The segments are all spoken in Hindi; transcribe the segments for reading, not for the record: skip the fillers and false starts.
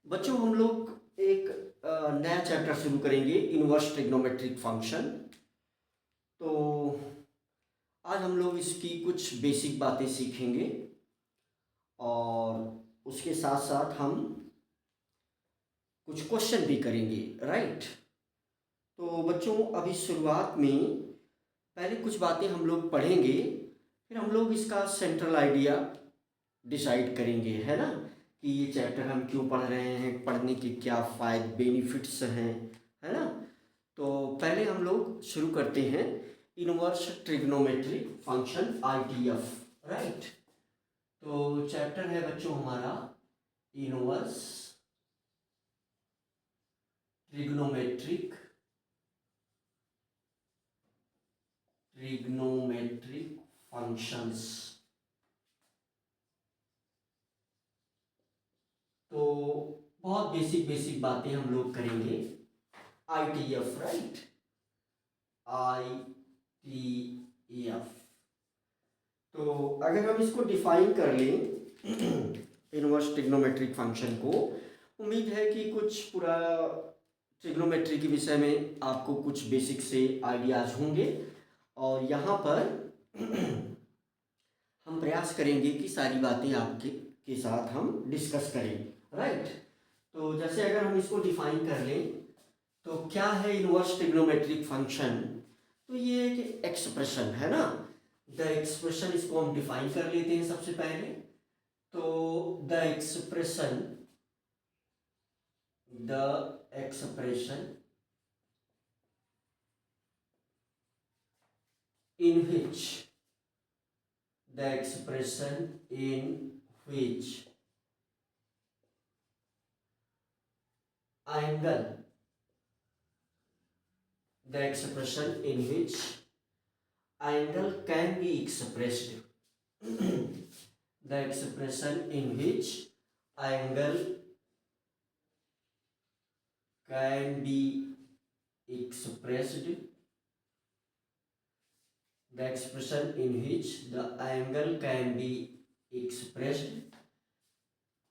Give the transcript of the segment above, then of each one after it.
बच्चों हम लोग एक नया चैप्टर शुरू करेंगे इनवर्स ट्रिग्नोमेट्रिक फंक्शन। तो आज हम लोग इसकी कुछ बेसिक बातें सीखेंगे और उसके साथ साथ हम कुछ क्वेश्चन भी करेंगे, राइट। तो बच्चों अभी शुरुआत में पहले कुछ बातें हम लोग पढ़ेंगे, फिर हम लोग इसका सेंट्रल आइडिया डिसाइड करेंगे, है ना, कि ये चैप्टर हम क्यों पढ़ रहे हैं, पढ़ने के क्या फ़ायदे बेनिफिट्स हैं, है ना। तो पहले हम लोग शुरू करते हैं inverse trigonometric function ITF, right. तो चैप्टर है बच्चों हमारा इनवर्स ट्रिग्नोमेट्रिक फंक्शंस। तो बहुत बेसिक बेसिक बातें हम लोग करेंगे। ITF, right, ITF। तो अगर हम इसको डिफाइन कर लें इनवर्स ट्रिग्नोमेट्रिक फंक्शन को, उम्मीद है कि कुछ पूरा ट्रिग्नोमेट्री के विषय में आपको कुछ बेसिक से आइडियाज होंगे और यहाँ पर हम प्रयास करेंगे कि सारी बातें आपके के साथ हम डिस्कस करें, राइट। तो जैसे अगर हम इसको डिफाइन कर लें तो क्या है इनवर्स ट्रिग्नोमेट्रिक फंक्शन। तो ये एक एक्सप्रेशन है ना, द एक्सप्रेशन, इसको हम डिफाइन कर लेते हैं सबसे पहले। तो the expression in which the expression in which angle the expression in which angle can be expressed the expression in which angle can be expressed the expression in which the angle can be expressed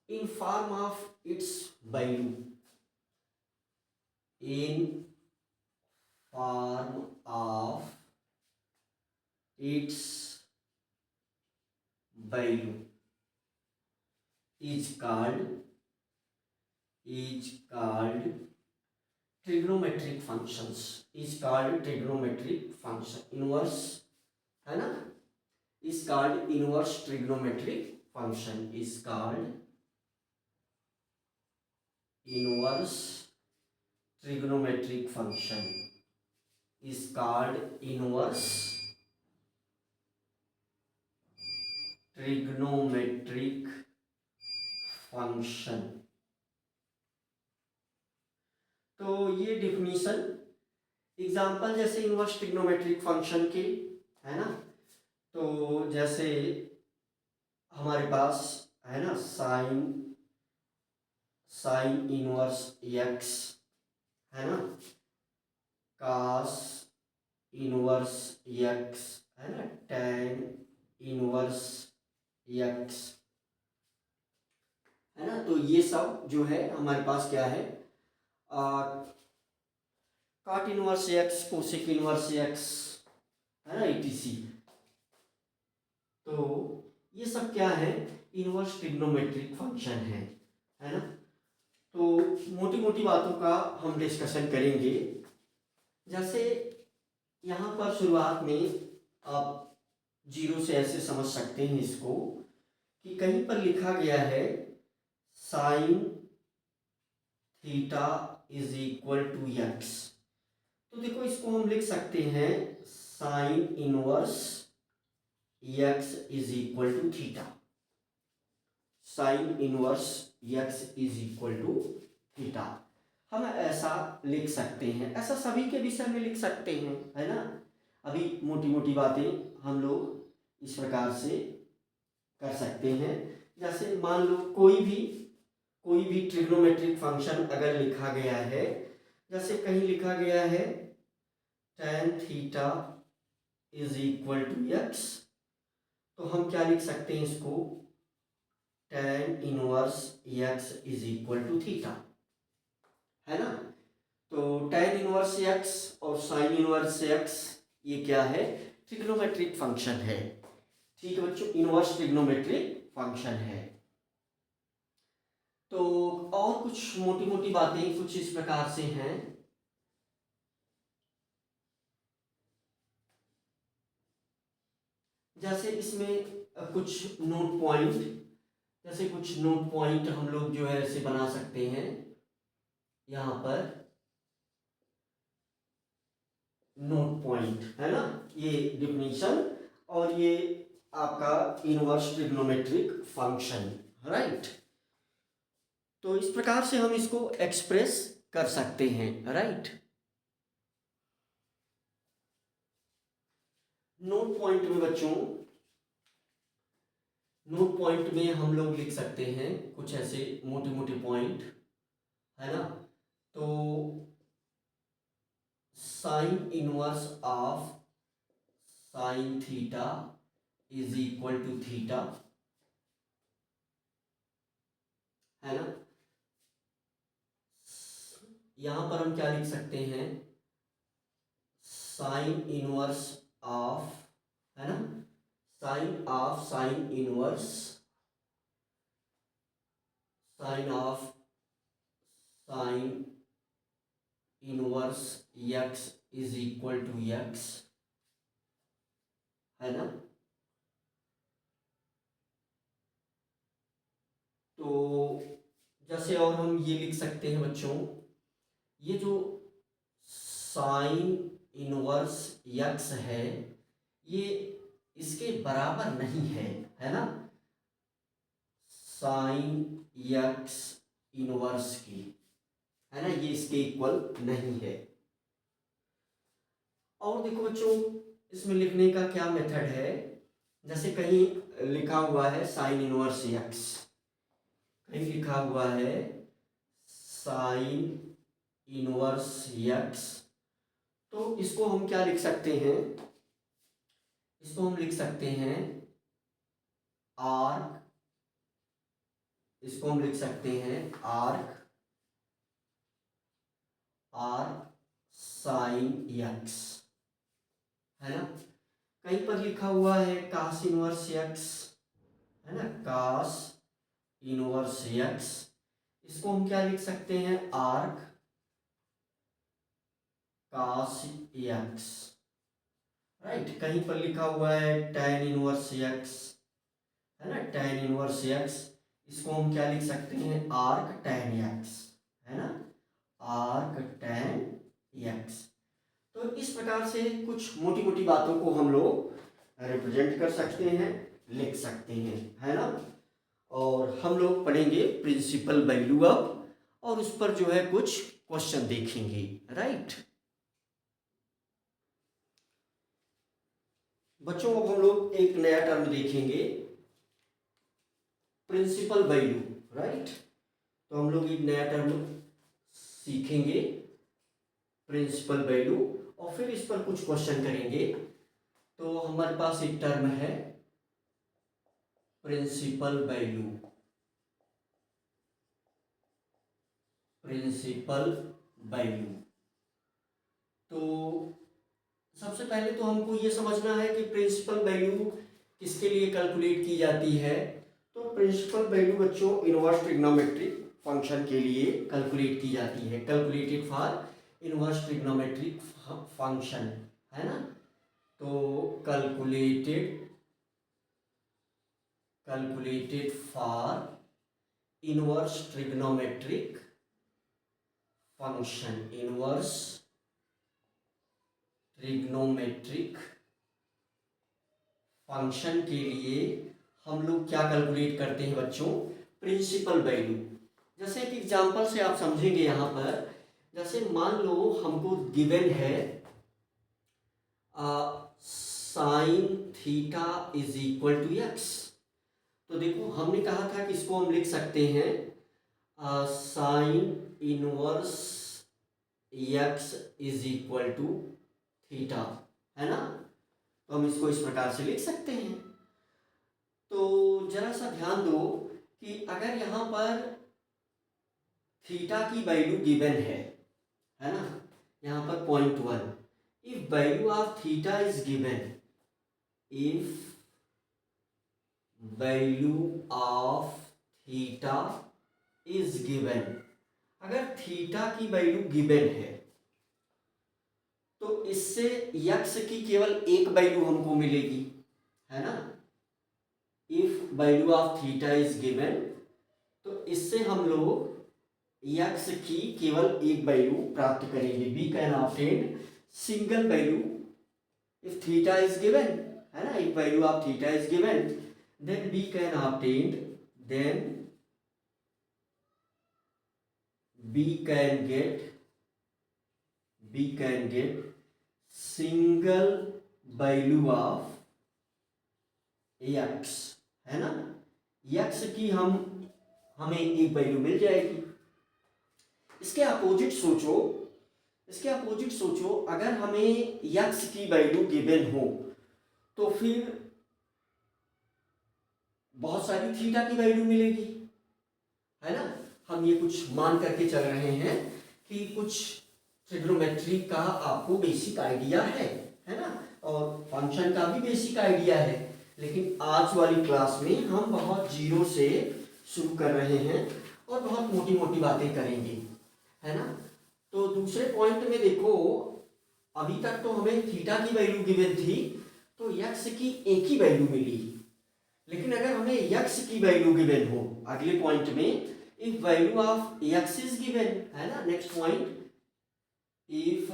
in form of its value, in form of its value is called trigonometric functions, is called trigonometric function, inverse, है ना, is called inverse trigonometric function, is called inverse trigonometric function, is called inverse trigonometric function। तो ये डिफिनीशन एग्जाम्पल जैसे इनवर्स ट्रिग्नोमेट्रिक फंक्शन के, है ना। तो जैसे हमारे पास है ना साइन इनवर्स एक्स, है ना, कास इनवर्स एक्स, है ना, टेन इनवर्स एक्स, है ना। तो ये सब जो है हमारे पास क्या है, cot inverse x, cosec inverse x, है ना, etc। तो ये सब क्या है, इनवर्स ट्रिग्नोमेट्रिक फंक्शन है ना। तो मोटी मोटी बातों का हम डिस्कशन करेंगे। जैसे यहाँ पर शुरुआत में आप जीरो से ऐसे समझ सकते हैं इसको कि कहीं पर लिखा गया है sine theta is equal to x. तो देखो इसको हम लिख सकते हैं sine inverse x is equal to theta, sine inverse x is equal to theta. हम ऐसा लिख सकते हैं, ऐसा सभी के विषय में लिख सकते हैं, है ना। अभी मोटी मोटी बातें हम लोग इस प्रकार से कर सकते हैं। जैसे मान लो कोई भी ट्रिग्नोमेट्रिक फंक्शन अगर लिखा गया है, जैसे कहीं लिखा गया है tan theta is equal to x, तो हम क्या लिख सकते हैं इसको, tan inverse x is equal to theta, है ना। तो tan इनवर्स x और sin इनवर्स x ये क्या है, ट्रिग्नोमेट्रिक फंक्शन है। ठीक है बच्चों, इनवर्स ट्रिग्नोमेट्रिक फंक्शन है। तो और कुछ मोटी मोटी बातें कुछ इस प्रकार से हैं। जैसे इसमें कुछ नोट पॉइंट, जैसे कुछ नोट पॉइंट हम लोग जो है ऐसे बना सकते हैं। यहाँ पर नोट पॉइंट है ना, ये डिफिनीशन, और ये आपका इनवर्स ट्रिग्नोमेट्रिक फंक्शन, राइट। तो इस प्रकार से हम इसको एक्सप्रेस कर सकते हैं, राइट। नोट पॉइंट में बच्चों, नोट पॉइंट में हम लोग लिख सकते हैं कुछ ऐसे मोटे मोटे पॉइंट, है ना। तो sine inverse of sine theta is equal to theta, है ना। यहां पर हम क्या लिख सकते हैं, साइन इनवर्स ऑफ, है ना, sine of sine inverse, sine of sine inverse x is equal to x, है ना। तो जैसे और हम ये लिख सकते हैं बच्चों, ये जो साइन इनवर्स x है ये इसके बराबर नहीं है ना, साइन x इनवर्स की, है ना, ये इसके इक्वल नहीं है। और देखो बच्चों, इसमें लिखने का क्या मेथड है, जैसे कहीं लिखा हुआ है साइन इनवर्स x, कहीं लिखा हुआ है साइन इनवर्स x, तो इसको हम क्या लिख सकते हैं, इसको हम लिख सकते हैं आर्क, इसको हम लिख सकते हैं आर्क, आर्क साइन x, है ना। कहीं पर लिखा हुआ है कास इनवर्स x, है ना, कास इनवर्स x, इसको हम क्या लिख सकते हैं, आर्क कास x, राइट। कहीं पर लिखा हुआ है tan इनवर्स x, है ना, tan इनवर्स x, इसको हम क्या लिख सकते हैं, आर्क tan x, है ना, आर्क tan x। तो इस प्रकार से कुछ मोटी मोटी बातों को हम लोग रिप्रेजेंट कर सकते हैं, लिख सकते हैं, है ना। और हम लोग पढ़ेंगे प्रिंसिपल वैल्यू अब, और उस पर जो है कुछ क्वेश्चन देखेंगे, राइट। बच्चों अब हम लोग एक नया टर्म देखेंगे, प्रिंसिपल वैल्यू, राइट। तो हम लोग एक नया टर्म सीखेंगे, प्रिंसिपल वैल्यू, और फिर इस पर कुछ क्वेश्चन करेंगे। तो हमारे पास एक टर्म है प्रिंसिपल वैल्यू, प्रिंसिपल वैल्यू। तो सबसे पहले तो हमको ये समझना है कि प्रिंसिपल वैल्यू किसके लिए कैलकुलेट की जाती है। तो प्रिंसिपल वैल्यू बच्चों इनवर्स ट्रिग्नोमेट्रिक फंक्शन के लिए कैलकुलेट की जाती है, calculated for inverse trigonometric function, है ना। तो calculated for inverse trigonometric function, inverse trigonometric function के लिए हम लोग क्या कैलकुलेट करते हैं बच्चों, प्रिंसिपल वैल्यू। जैसे एक एग्जांपल से आप समझेंगे यहाँ पर, जैसे मान लो हमको गिवन है sine theta is equal to x. तो देखो हमने कहा था कि इसको हम लिख सकते हैं sine inverse x is equal to theta, है ना। तो हम इसको इस प्रकार से लिख सकते हैं। तो जरा सा ध्यान दो कि अगर यहाँ पर थीटा की वैल्यू गिवन है ना, यहाँ पर .1, if value of theta is given, if value of theta is given, अगर थीटा की वैल्यू गिवन है तो इससे यक्स की केवल एक वैल्यू हमको मिलेगी, है ना। If value of theta is given, तो इससे हम लोग यक्स की केवल एक वैल्यू प्राप्त करेंगे। We can obtain single value if theta is given, है ना। If value of theta is given, then we can obtain, then we can get single value of x, है ना। x की हमें एक वैल्यू मिल जाएगी। इसके अपोजिट सोचो, अगर हमें x की वैल्यू गिवन हो तो फिर बहुत सारी थीटा की वैल्यू मिलेगी, है ना। हम ये कुछ मान करके चल रहे हैं कि कुछ ट्रिग्नोमेट्री का आपको बेसिक आइडिया है ना, और फंक्शन का भी बेसिक आइडिया है, लेकिन आज वाली क्लास में हम बहुत जीरो से शुरू कर रहे हैं और बहुत मोटी मोटी बातें करेंगे, है ना। तो दूसरे पॉइंट में देखो, अभी तक तो हमें थीटा की वैल्यू गिवन थी तो यक्स की एक ही वैल्यू मिली, लेकिन अगर हमें यक्स की वैल्यू गिवन हो अगले पॉइंट में, if value of x is given, है ना, next point, if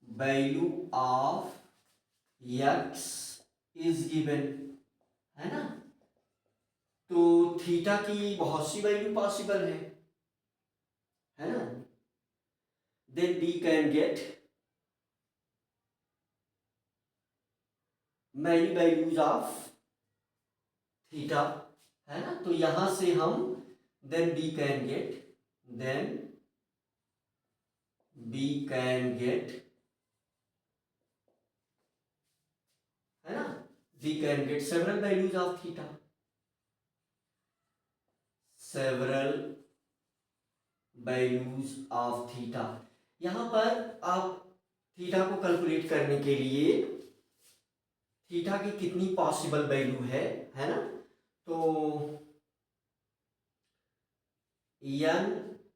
value of x is given, है ना, तो थीटा की बहुत सी वैल्यू पॉसिबल है ना, then we can get many values of theta, है ना। तो यहां से हम then we can get है ना, we can get several values of theta, several values of theta। यहां पर आप थीटा को कैलकुलेट करने के लिए थीटा की कितनी पॉसिबल वैल्यू है ना, तो n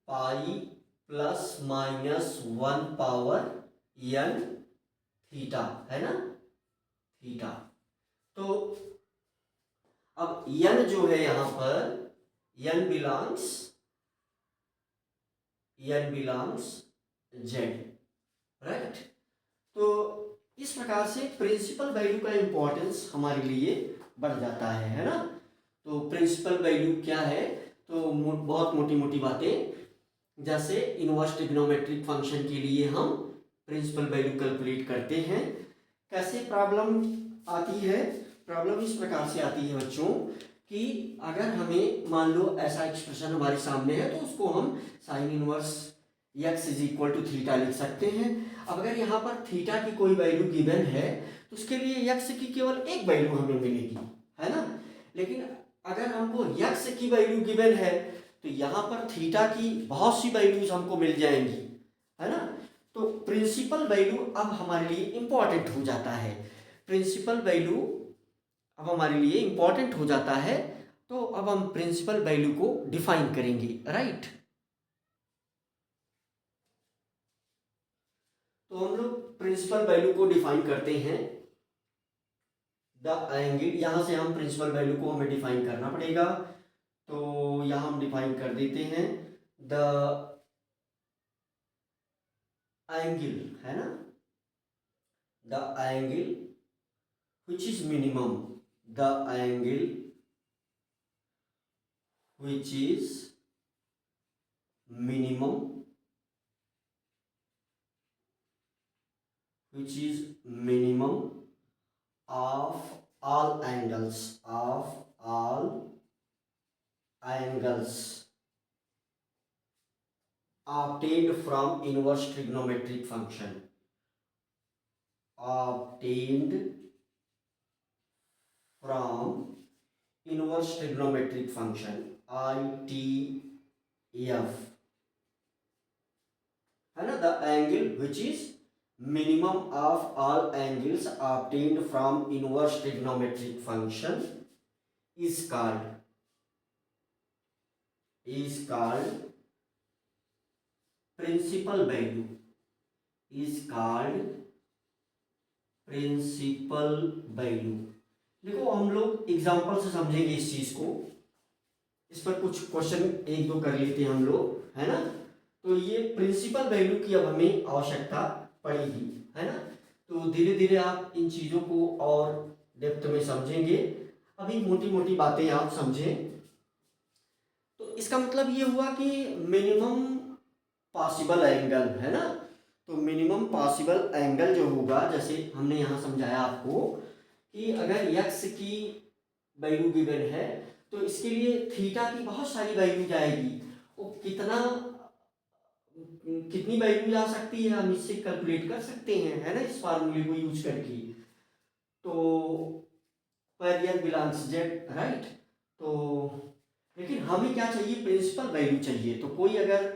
pi plus minus 1 power n theta, है ना, थीटा। तो अब n जो है यहां पर n बिलोंग्स z, राइट। तो इस प्रकार से प्रिंसिपल वैल्यू का इंपॉर्टेंस हमारे लिए बढ़ जाता है ना। तो प्रिंसिपल वैल्यू क्या है, तो बहुत मोटी मोटी बातें, जैसे इनवर्स ट्रिग्नोमेट्रिक फंक्शन के लिए हम प्रिंसिपल वैल्यू कैलकुलेट करते हैं। कैसे प्रॉब्लम आती है, प्रॉब्लम इस प्रकार से आती है बच्चों कि अगर हमें मान लो ऐसा एक्सप्रेशन हमारे सामने है तो उसको हम sine inverse x is equal to theta लिख सकते हैं। अब अगर यहाँ पर थीटा की कोई वैल्यू गिवन है तो उसके लिए x की केवल एक वैल्यू हमें मिलेगी, है ना। लेकिन अगर हमको x की वैल्यू गिवन है तो यहाँ पर थीटा की बहुत सी वैल्यूज हमको मिल जाएंगी, है ना। तो प्रिंसिपल वैल्यू अब हमारे लिए इंपॉर्टेंट हो जाता है, प्रिंसिपल वैल्यू अब हमारे लिए इंपॉर्टेंट हो जाता है। तो अब हम प्रिंसिपल वैल्यू को डिफाइन करेंगे, राइट। तो हम लोग प्रिंसिपल वैल्यू को डिफाइन करते हैं। द एंगल, यहां से हम प्रिंसिपल वैल्यू को हमें डिफाइन करना पड़ेगा, तो यहां हम डिफाइन कर देते हैं द एंगल, है ना, the angle which is minimum, the angle which is minimum, which is minimum of all angles, of all angles obtained from inverse trigonometric function, obtained from inverse trigonometric function ITF है ना, the angle which is minimum of all angles obtained from inverse trigonometric function is called principal value, is called principal value। देखो हम लोग एग्जांपल से समझेंगे इस चीज को, इस पर कुछ क्वेश्चन एक दो कर लेते हैं हम लोग, है ना। तो ये प्रिंसिपल वैल्यू की अब हमें आवश्यकता पड़ेगी, है ना। तो धीरे धीरे आप इन चीज़ों को और डेप्थ में समझेंगे, अभी मोटी मोटी बातें आप समझें। तो इसका मतलब ये हुआ कि मिनिमम पॉसिबल एंगल, है ना। तो मिनिमम पॉसिबल एंगल जो होगा, जैसे हमने यहाँ समझाया आपको कि अगर x की वैल्यू गिवन है तो इसके लिए थीटा की बहुत सारी वैल्यू जाएगी, वो कितनी वैल्यू जा सकती है हम इससे कैलकुलेट कर सकते हैं, है ना, इस फार्मूले को यूज करके। तो per year belongs Z, right. तो लेकिन हमें क्या चाहिए, प्रिंसिपल वैल्यू चाहिए। तो कोई अगर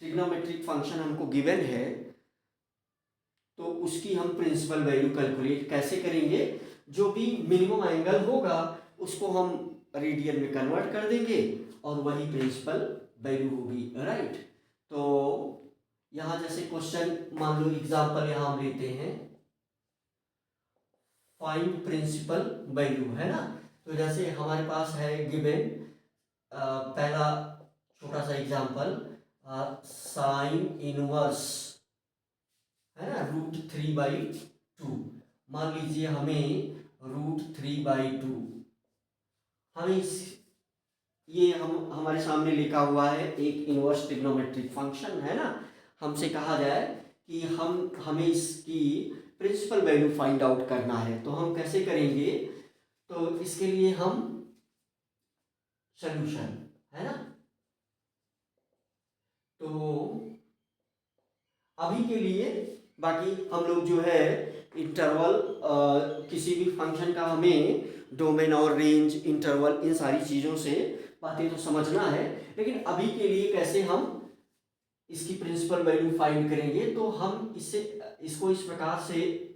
ट्रिग्नोमेट्रिक फंक्शन हमको गिवन है तो उसकी हम प्रिंसिपल वैल्यू कैलकुलेट कैसे करेंगे, जो भी मिनिमम एंगल होगा उसको हम रेडियन में कन्वर्ट कर देंगे और वही प्रिंसिपल वैल्यू होगी, राइट। तो यहाँ जैसे क्वेश्चन मान लो एग्जांपल यहाँ हम लेते हैं, फाइंड प्रिंसिपल वैल्यू, है ना। तो जैसे हमारे पास है गिवन पहला छोटा सा एग्जांपल, साइन इनवर्स, है ना, √3/2। मान लीजिए हमें √3/2 हमें ये हम हमारे सामने लिखा हुआ है एक इनवर्स ट्रिग्नोमेट्रिक फंक्शन, है ना। हमसे कहा जाए कि हमें इसकी प्रिंसिपल वैल्यू फाइंड आउट करना है, तो हम कैसे करेंगे। तो इसके लिए हम सॉल्यूशन, है ना। तो अभी के लिए बाकी हम लोग जो है इंटरवल, किसी भी फंक्शन का हमें डोमेन और रेंज, इंटरवल, इन सारी चीज़ों से बातें तो समझना है, लेकिन अभी के लिए कैसे हम इसकी प्रिंसिपल वैल्यू फाइंड करेंगे। तो हम इसको इस प्रकार से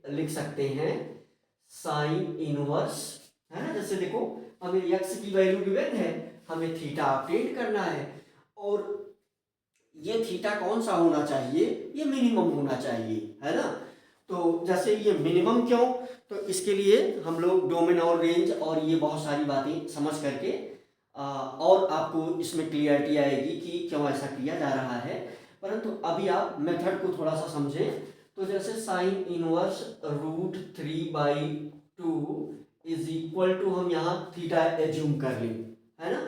लिख सकते हैं, साइन इनवर्स, है ना। जैसे देखो हमें x की वैल्यू गिवन है, हमें थीटा अपडेट करना है, और ये थीटा कौन सा होना चाहिए, ये मिनिमम होना चाहिए, है ना। तो जैसे ये मिनिमम क्यों, तो इसके लिए हम लोग डोमेन और रेंज और ये बहुत सारी बातें समझ करके और आपको इसमें क्लियरिटी आएगी कि क्यों ऐसा किया जा रहा है। परंतु अभी आप मेथड को थोड़ा सा समझें। तो जैसे sine inverse √3/2 is equal to, हम यहाँ थीटा एज्यूम कर लें, है ना।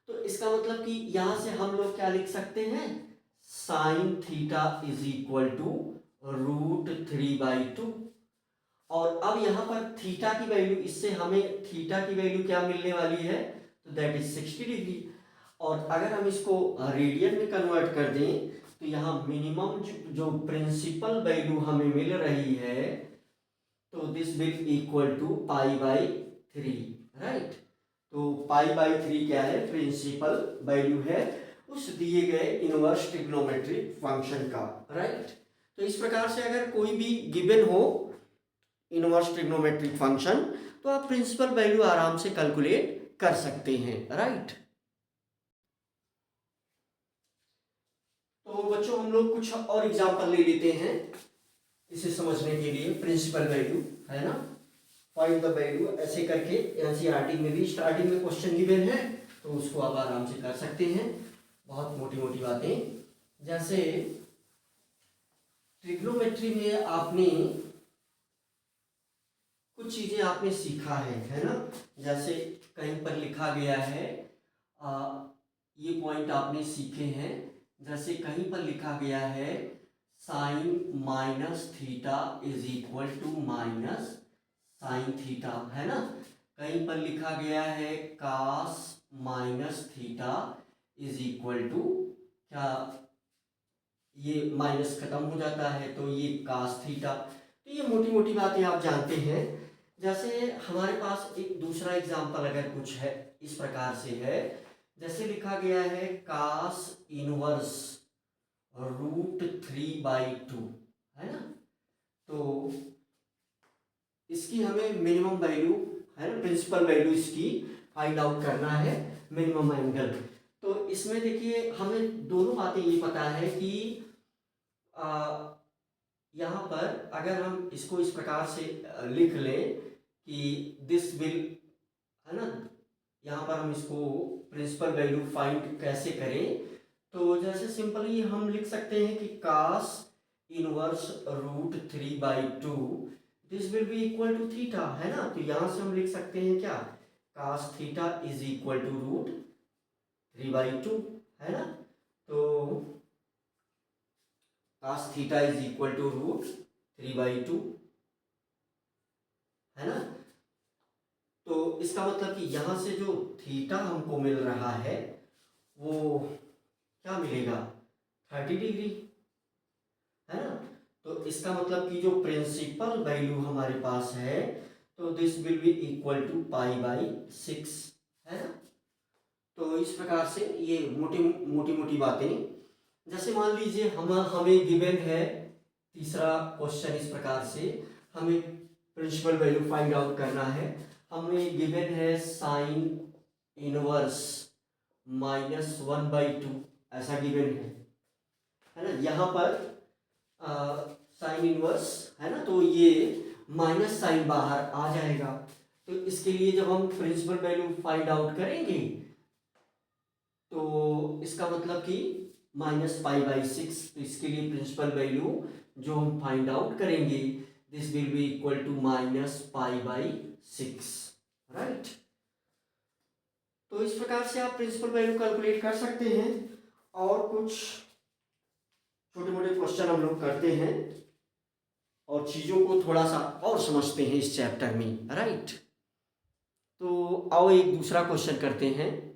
तो इसका मतलब कि यहाँ से हम लोग क्या लिख सकते हैं, sine theta is equal to √3/2। और अब यहाँ पर थीटा की वैल्यू, इससे हमें थीटा की वैल्यू क्या मिलने वाली है, तो दैट इज 60 डिग्री। और अगर हम इसको रेडियन में कन्वर्ट कर दें तो यहाँ मिनिमम जो प्रिंसिपल वैल्यू हमें मिल रही है, तो this will equal to π/3, right. तो π/3 क्या है, प्रिंसिपल वैल्यू है उस दिए गए इनवर्स ट्रिग्नोमेट्रिक फंक्शन का, राइट। तो इस प्रकार से अगर कोई भी गिवन हो इनवर्स ट्रिग्नोमेट्रिक फंक्शन, तो आप प्रिंसिपल वैल्यू आराम से कैलकुलेट कर सकते हैं, राइट। तो बच्चों हम लोग कुछ और एग्जांपल ले लेते हैं इसे समझने के लिए। प्रिंसिपल वैल्यू, है ना, फाइंड द वैल्यू, ऐसे करके एनसीईआरटी में भी स्टार्टिंग में क्वेश्चन गिवन है, तो उसको आप आराम से कर सकते हैं। बहुत मोटी मोटी बातें, जैसे ट्रिग्नोमेट्री में आपने कुछ चीजें आपने सीखा है ना। जैसे कहीं पर लिखा गया है, ये पॉइंट आपने सीखे हैं। जैसे कहीं पर लिखा गया है sine -theta is equal to -sine theta, है ना। कहीं पर लिखा गया है cos -theta is equal to, क्या ये माइनस खत्म हो जाता है तो ये कास थीटा। तो ये मोटी मोटी बातें आप जानते हैं। जैसे हमारे पास एक दूसरा एग्जाम्पल अगर कुछ है, इस प्रकार से है, जैसे लिखा गया है cos इनवर्स √3/2, है ना। तो इसकी हमें मिनिमम वैल्यू, है ना, प्रिंसिपल वैल्यू इसकी फाइंड आउट करना है, मिनिमम एंगल। तो इसमें देखिए हमें दोनों बातें ये पता है कि यहाँ पर अगर हम इसको इस प्रकार से लिख लें कि दिस विल, है ना, यहाँ पर हम इसको प्रिंसिपल वैल्यू फाइंड कैसे करें, तो जैसे सिंपली हम लिख सकते हैं कि cos inverse √3/2 this will be equal to theta, है ना। तो यहाँ से हम लिख सकते हैं क्या, cos theta is equal to √3/2, है ना। तो cos theta is equal to √3/2, है ना। तो इसका मतलब कि यहाँ से जो थीटा हमको मिल रहा है वो क्या मिलेगा, 30 डिग्री, है ना। तो इसका मतलब कि जो प्रिंसिपल वैल्यू हमारे पास है, तो this will be equal to π/6, है ना। तो इस प्रकार से ये मोटी मोटी बातें, जैसे मान लीजिए हमें गिवन है तीसरा क्वेश्चन इस प्रकार से, हमें प्रिंसिपल वैल्यू फाइंड आउट करना है, हमें गिवन है साइन इनवर्स -1/2, ऐसा गिवन है ना। यहाँ पर साइन इनवर्स, है ना, तो ये माइनस साइन बाहर आ जाएगा। तो इसके लिए जब हम प्रिंसिपल वैल्यू फाइंड आउट करेंगे तो इसका मतलब कि -π/6, तो इसके लिए प्रिंसिपल वैल्यू जो हम फाइंड आउट करेंगे this will be equal to -π/6, right. तो इस प्रकार से आप प्रिंसिपल वैल्यू कैलकुलेट कर सकते हैं। और कुछ छोटे मोटे क्वेश्चन हम लोग करते हैं और चीजों को थोड़ा सा और समझते हैं इस चैप्टर में, राइट। तो आओ एक दूसरा क्वेश्चन करते हैं।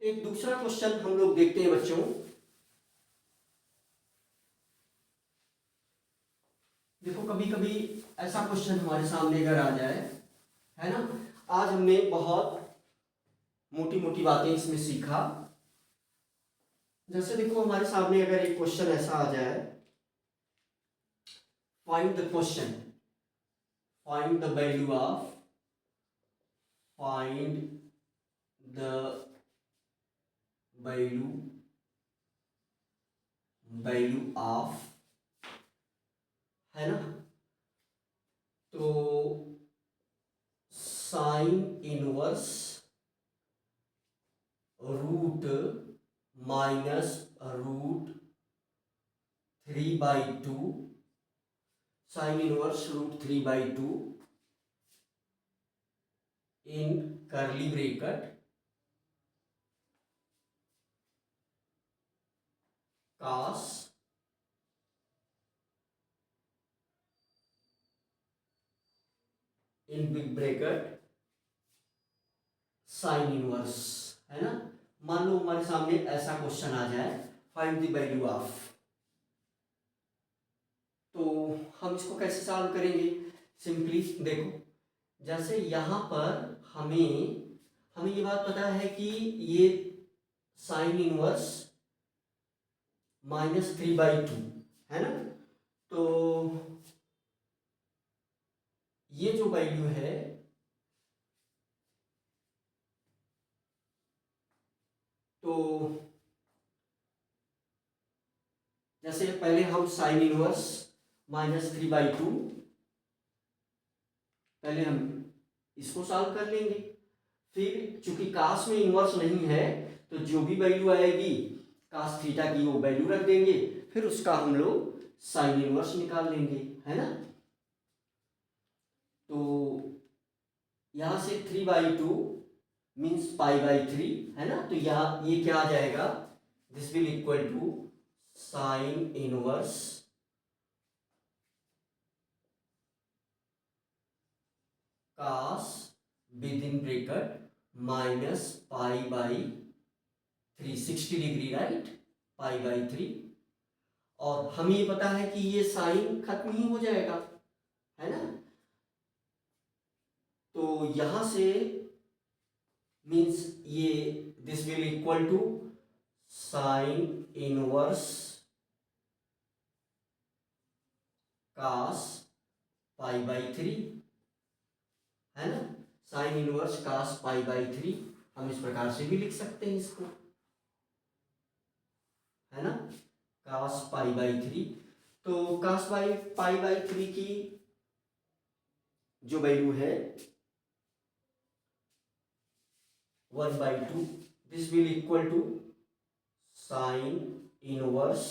एक दूसरा क्वेश्चन हम लोग देखते हैं बच्चों। देखो कभी कभी ऐसा क्वेश्चन हमारे सामने अगर आ जाए, है ना, आज हमने बहुत मोटी मोटी बातें इसमें सीखा। जैसे देखो हमारे सामने अगर एक क्वेश्चन ऐसा आ जाए, find the question, find the value of, find the value of, है ना। तो sine inverse root -√3/2, sine inverse √3/2 in curly bracket cos in big bracket sine inverse, है ना। मान लो हमारे सामने ऐसा क्वेश्चन आ जाए, फाइंड द वैल्यू ऑफ, तो हम इसको कैसे सॉल्व करेंगे। सिंपली देखो, जैसे यहाँ पर हमें हमें ये बात पता है कि ये साइन इनवर्स -3/2, है ना। तो ये जो वैल्यू है, तो जैसे पहले हम साइन इनवर्स -3/2, पहले हम इसको सॉल्व कर लेंगे। फिर चूंकि कास में इनवर्स नहीं है, तो जो भी वैल्यू आएगी कास थीटा की वो वैल्यू रख देंगे, फिर उसका हम लोग साइन इनवर्स निकाल लेंगे, है ना। तो यहां से 3/2 मीन्स π/3, है ना। तो यहाँ ये क्या आ जाएगा, this will equal to sine inverse cos with in bracket -π/3, 60 degree, right, π/3। और हमें ये पता है कि ये साइन खत्म ही हो जाएगा, है ना। तो यहाँ से मीन्स ये this will equal to sine inverse cos pi by 3, है ना। Sine inverse cos pi by 3 हम इस प्रकार से भी लिख सकते हैं इसको, है ना, कास पाई बाई 3। तो कास पाई बाई 3 की जो वैल्यू है 1/2, this will equal to sine inverse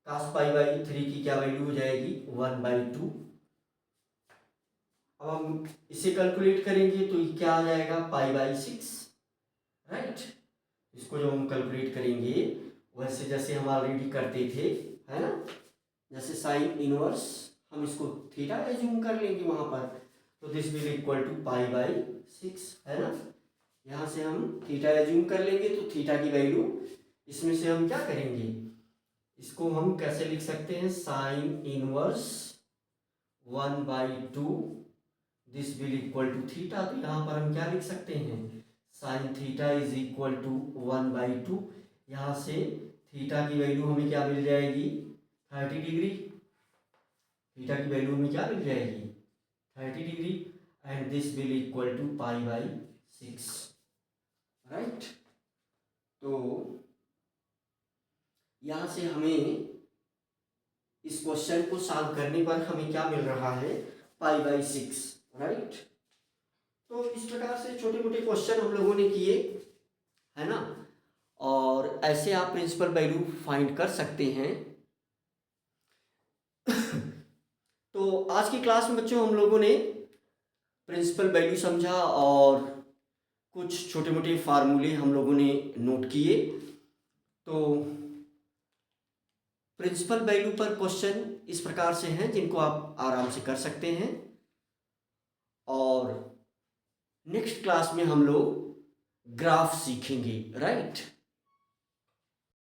cos pi by 3 की क्या वैल्यू हो जाएगी 1/2। अब हम इसे कैलकुलेट करेंगे तो ये क्या आ जाएगा पाई बाई 6, राइट। इसको जब हम कैलकुलेट करेंगे वैसे जैसे हम ऑलरेडी करते थे, है ना, जैसे साइन इनवर्स हम इसको थीटा एज्यूम कर लेंगे वहां पर, तो this will equal to pi by 6, है ना। यहाँ से हम थीटा एज्यूम कर लेंगे तो थीटा की वैल्यू इसमें से हम क्या करेंगे, इसको हम कैसे लिख सकते हैं, sine inverse 1/2 this will equal to theta. तो यहाँ पर हम क्या लिख सकते हैं, sine theta is equal to 1/2। यहाँ से थीटा की वैल्यू हमें क्या मिल जाएगी 30 डिग्री, थीटा की वैल्यू हमें क्या मिल जाएगी 30 degree, and this will equal to pi by 6, right. तो यहाँ से हमें इस क्वेश्चन को सॉल्व करने पर हमें क्या मिल रहा है पाई बाई 6, राइट। तो इस प्रकार से छोटे मोटे क्वेश्चन हम लोगों ने किए, है ना, और ऐसे आप प्रिंसिपल वैल्यू फाइंड कर सकते हैं। तो आज की क्लास में बच्चों हम लोगों ने प्रिंसिपल वैल्यू समझा और कुछ छोटे मोटे फार्मूले हम लोगों ने नोट किए। तो प्रिंसिपल वैल्यू पर क्वेश्चन इस प्रकार से हैं जिनको आप आराम से कर सकते हैं, और नेक्स्ट क्लास में हम लोग ग्राफ सीखेंगे, राइट।